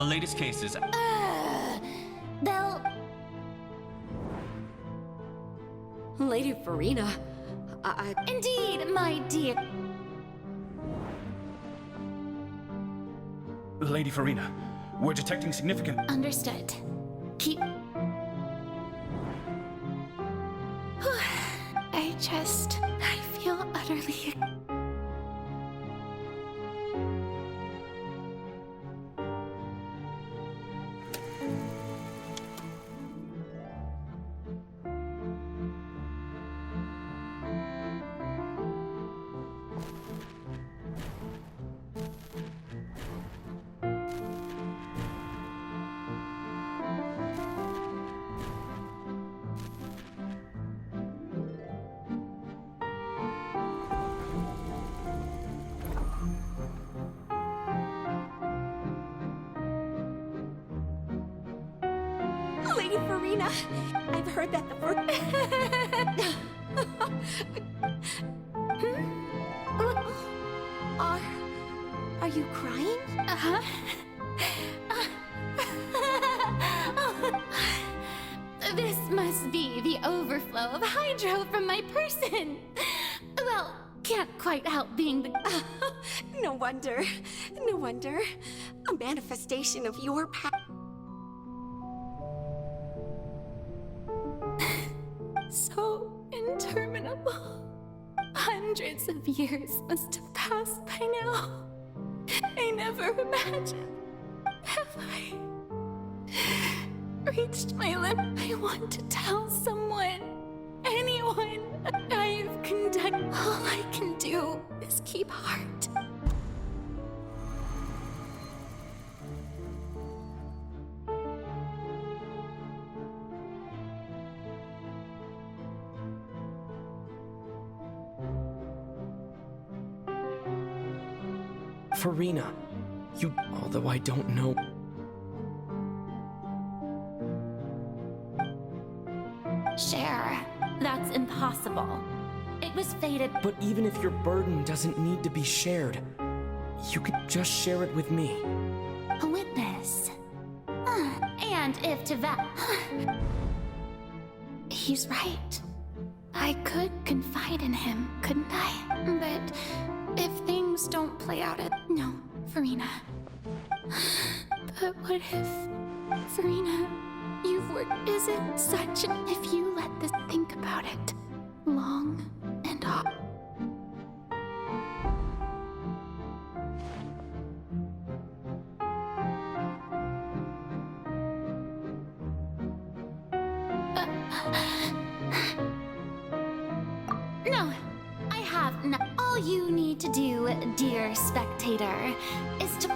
The latest cases. They'll... Lady Farina, Indeed, my dear. Lady Farina, we're detecting significant... Understood. Keep... I feel utterly... Lady Farina, I've heard that the Are you crying? Uh-huh. This must be the overflow of hydro from my person. Well, can't quite help being the... No wonder. No wonder. A manifestation of your power. So interminable. Hundreds of years must have passed by now. I never imagined. Have I reached my limit? I want to tell someone, anyone, I've conducted. All I can do is keep heart. Farina, although I don't know... Share. That's impossible. It was fated. But even if your burden doesn't need to be shared, you could just share it with me. A witness. And if to that... He's right. I could confide in him, couldn't I? But if things don't play out No, Farina. But what if... Farina, you've worked... Is it such... If you let this... Think about it. Long and hard. No, I have no. All you need to do, dear spectator, is to...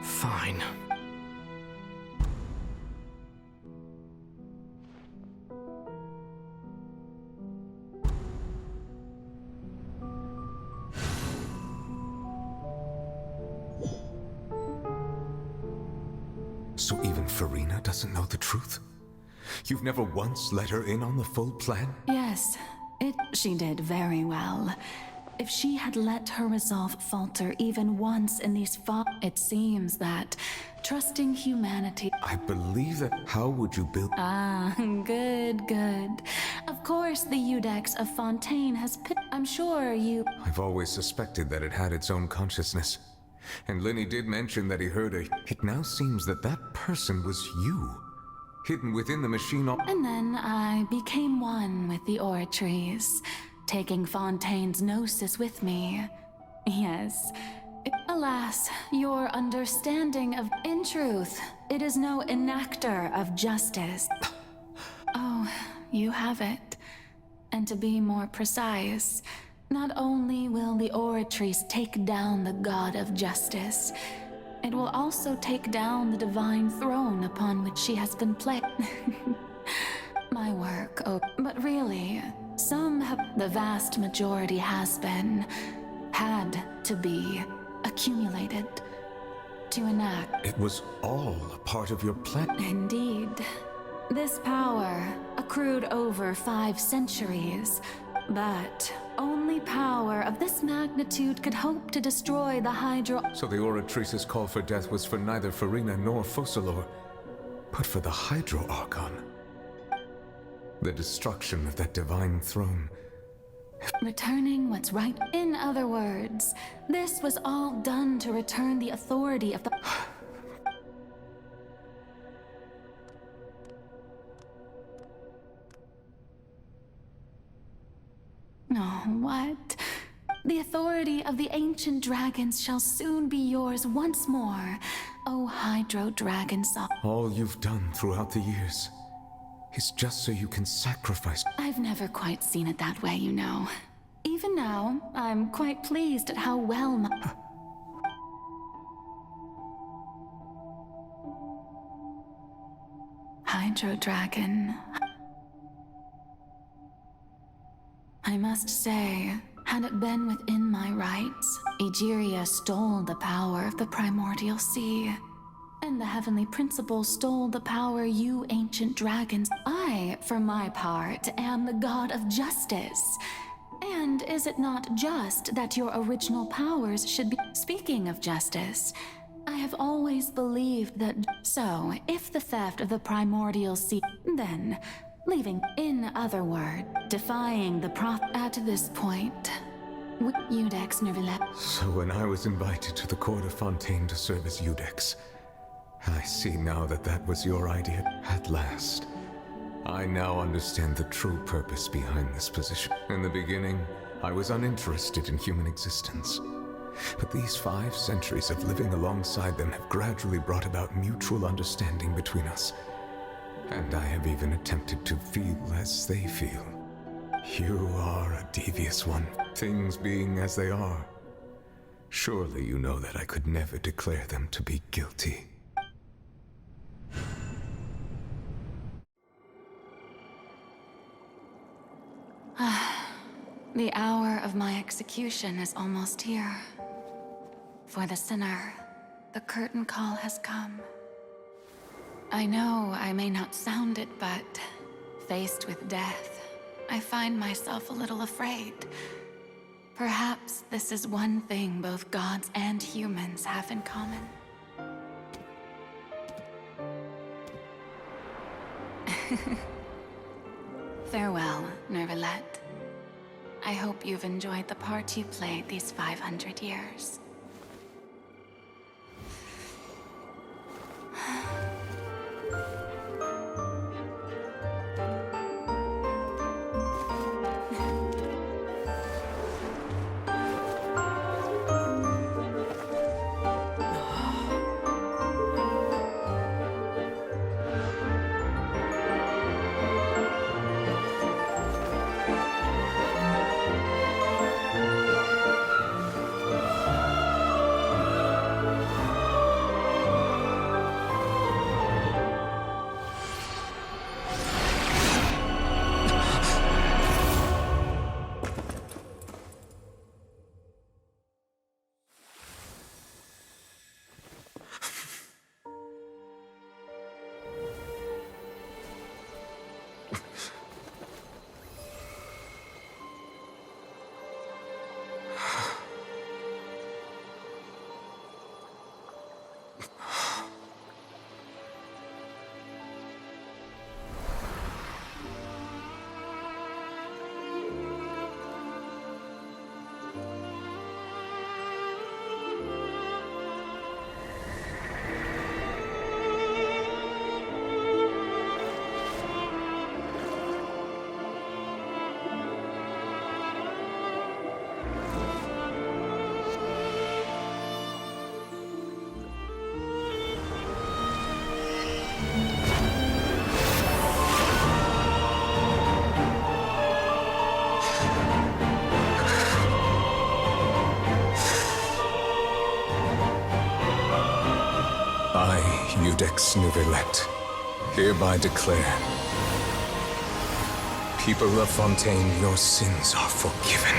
Fine. So even Farina doesn't know the truth? You've never once let her in on the full plan? Yes, she did very well. If she had let her resolve falter even once in these it seems that trusting humanity... I believe that... How would you build... Ah, good. Of course the Eudex of Fontaine has I'm sure you... I've always suspected that it had its own consciousness. And Lenny did mention that he heard a... It now seems that that person was you. Hidden within the machine... And then I became one with the oratories, taking Fontaine's gnosis with me. Yes. Alas, your understanding of... In truth, it is no enactor of justice. Oh, you have it. And to be more precise, not only will the oratories take down the god of justice, it will also take down the divine throne upon which she has been placed. My work, oh, but really, some have... The vast majority has been, had to be, accumulated to enact. It was all a part of your plan. Indeed. This power, accrued over 5 centuries, But only power of this magnitude could hope to destroy the Hydro. So the Oratrice's call for death was for neither Farina nor Focalor, but for the Hydro Archon. The destruction of that divine throne. Returning what's right. In other words, this was all done to return the authority of the... Oh, what? The authority of the ancient dragons shall soon be yours once more, O Hydro Dragon Soul. All you've done throughout the years is just so you can sacrifice. I've never quite seen it that way, you know. Even now, I'm quite pleased at how well my... Hydro Dragon. I must say, had it been within my rights, Egeria stole the power of the primordial sea. And the heavenly principle stole the power you ancient dragons. I, for my part, am the god of justice. And is it not just that your original powers should be... Speaking of justice, I have always believed that... So, if the theft of the primordial sea... Then, leaving... In other words, defying the At this point... Eudex Nervilet... So when I was invited to the court of Fontaine to serve as Eudex, I see now that that was your idea. At last, I now understand the true purpose behind this position. In the beginning, I was uninterested in human existence. But these 5 centuries of living alongside them have gradually brought about mutual understanding between us. And I have even attempted to feel as they feel. You are a devious one, things being as they are. Surely you know that I could never declare them to be guilty. The hour of my execution is almost here. For the sinner, the curtain call has come. I know I may not sound it, but faced with death, I find myself a little afraid. Perhaps this is one thing both gods and humans have in common. Farewell, Nervilet. I hope you've enjoyed the part you played these 500 years. I, Eudex Nervilet, hereby declare, people of Fontaine, your sins are forgiven.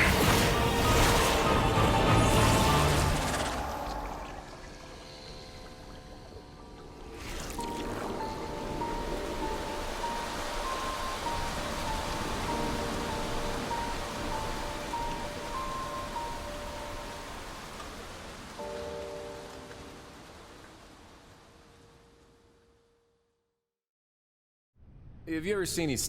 Have you ever seen these